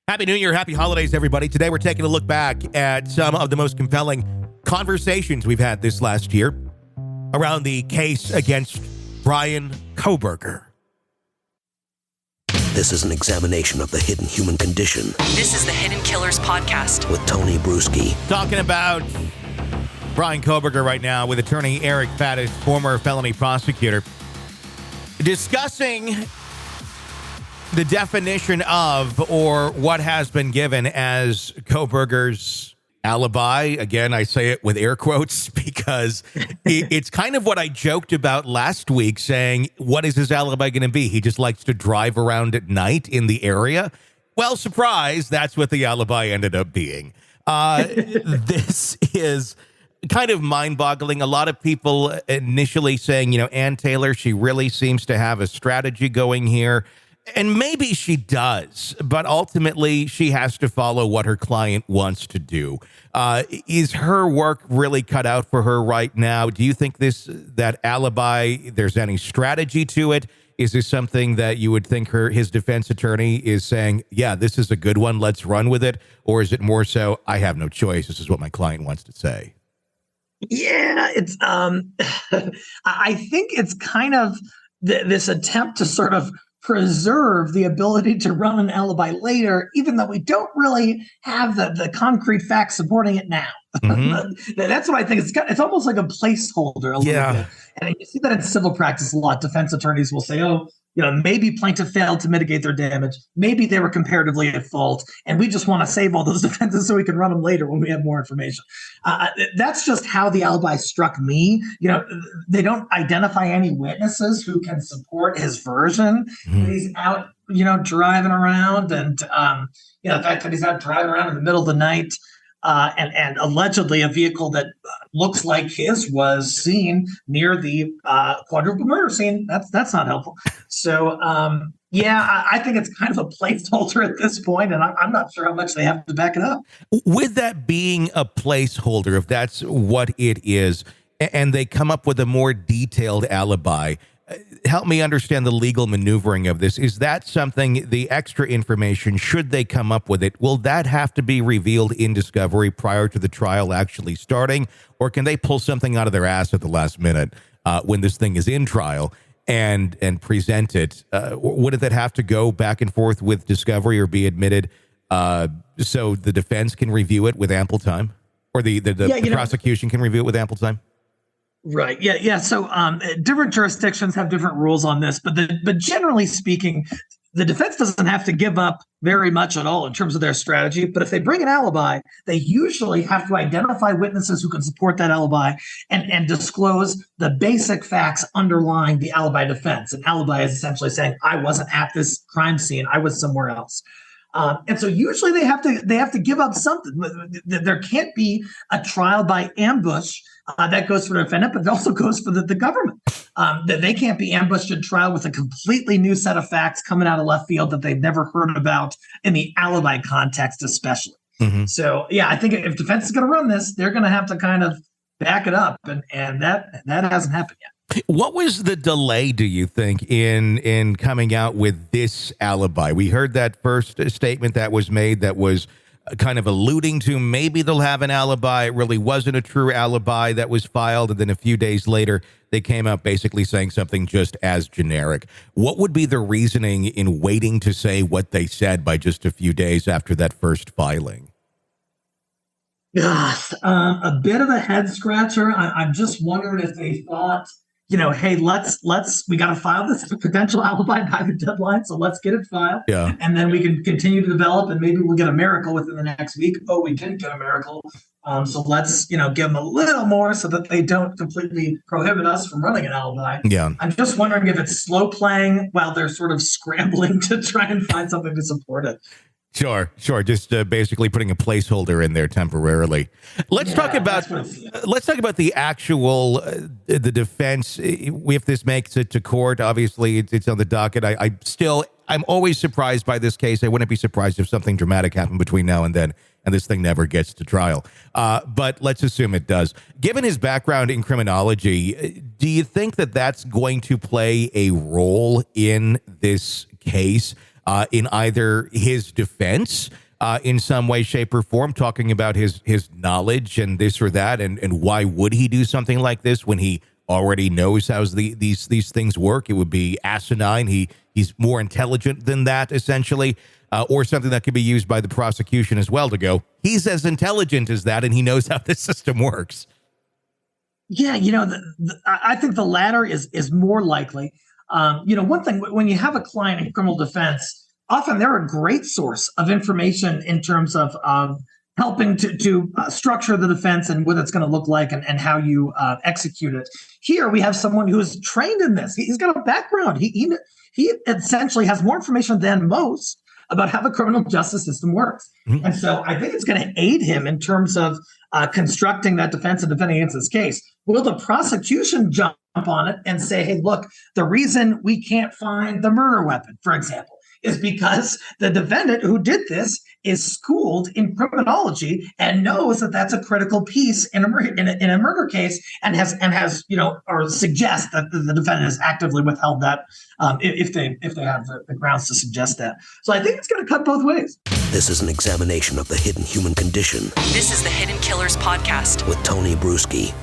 Happy New Year, happy holidays, everybody. Today we're taking a look back at some of the most compelling conversations we've had this last year around the case against Bryan Kohberger. This is an examination of the hidden human condition. This is the Hidden Killers Podcast with Tony Brueski. Talking about Bryan Kohberger right now with attorney Eric Faddis, former felony prosecutor, discussing the definition of, or what has been given as, Kohberger's alibi. Again, I say it with air quotes because it's kind of what I joked about last week, saying, what is his alibi going to be? He just likes to drive around at night in the area. Well, surprise, that's what the alibi ended up being. This is kind of mind-boggling. A lot of people initially saying, Ann Taylor, she really seems to have a strategy going here. And maybe she does, but ultimately she has to follow what her client wants to do. Is her work really cut out for her right now? Do you think that alibi, there's any strategy to it? Is this something that you would think his defense attorney is saying, yeah, this is a good one, let's run with it? Or is it more so, I have no choice, this is what my client wants to say? Yeah, it's I think it's kind of this attempt to sort of preserve the ability to run an alibi later, even though we don't really have the concrete facts supporting it now. Mm-hmm. That's what I think. It's almost like a placeholder a little bit. And you see that in civil practice a lot. Defense attorneys will say, maybe plaintiff failed to mitigate their damage. Maybe they were comparatively at fault. And we just want to save all those defenses so we can run them later when we have more information. That's just how the alibi struck me. They don't identify any witnesses who can support his version. Mm-hmm. He's out, driving around. And, the fact that he's out driving around in the middle of the night, and allegedly a vehicle that looks like his was seen near the quadruple murder scene. That's not helpful. So, I think it's kind of a placeholder at this point, and I'm not sure how much they have to back it up. With that being a placeholder, if that's what it is, and they come up with a more detailed alibi, help me understand the legal maneuvering of this. Is that something, the extra information, should they come up with it, will that have to be revealed in discovery prior to the trial actually starting? Or can they pull something out of their ass at the last minute when this thing is in trial and present it? Wouldn't that have to go back and forth with discovery or be admitted so the defense can review it with ample time? Or the prosecution can review it with ample time? Right. Yeah. So different jurisdictions have different rules on this, but generally speaking, the defense doesn't have to give up very much at all in terms of their strategy. But if they bring an alibi, they usually have to identify witnesses who can support that alibi and disclose the basic facts underlying the alibi defense. An alibi is essentially saying, I wasn't at this crime scene, I was somewhere else. And so usually they have to give up something. There can't be a trial by ambush. That goes for the defendant, but it also goes for the government. That they can't be ambushed in trial with a completely new set of facts coming out of left field that they've never heard about in the alibi context, especially. Mm-hmm. So, I think if defense is going to run this, they're going to have to kind of back it up, and that hasn't happened yet. What was the delay, do you think, in coming out with this alibi? We heard that first statement that was made that was kind of alluding to maybe they'll have an alibi. It really wasn't a true alibi that was filed. And then a few days later, they came out basically saying something just as generic. What would be the reasoning in waiting to say what they said by just a few days after that first filing? A bit of a head scratcher. I'm just wondering if they thought, hey, we got to file this potential alibi by the deadline, so let's get it filed. Yeah. And then we can continue to develop, and maybe we'll get a miracle within the next week. Oh, we didn't get a miracle. So let's, give them a little more so that they don't completely prohibit us from running an alibi. Yeah. I'm just wondering if it's slow playing while they're sort of scrambling to try and find something to support it. Sure. Just basically putting a placeholder in there temporarily. Let's talk about the actual the defense. If this makes it to court, obviously it's on the docket. I'm always surprised by this case. I wouldn't be surprised if something dramatic happened between now and then, and this thing never gets to trial. But let's assume it does. Given his background in criminology, do you think that that's going to play a role in this case? in either his defense in some way, shape, or form, talking about his knowledge and this or that, and why would he do something like this when he already knows how these things work. It would be asinine. He's more intelligent than that, essentially, or something that could be used by the prosecution as well to go, he's as intelligent as that, and he knows how this system works. Yeah, I think the latter is more likely. One thing, when you have a client in criminal defense, often they're a great source of information in terms of helping to structure the defense and what it's going to look like and how you execute it. Here we have someone who is trained in this. He's got a background. He essentially has more information than most about how the criminal justice system works. Mm-hmm. And so I think it's going to aid him in terms of constructing that defense and defending against this case. Will the prosecution jump on it and say, hey, look, the reason we can't find the murder weapon, for example, is because the defendant who did this is schooled in criminology and knows that that's a critical piece in a murder case, and has or suggests that the defendant has actively withheld that if they have the grounds to suggest that. So I think it's going to cut both ways. This is an examination of the hidden human condition. This is the Hidden Killers Podcast with Tony Brueski.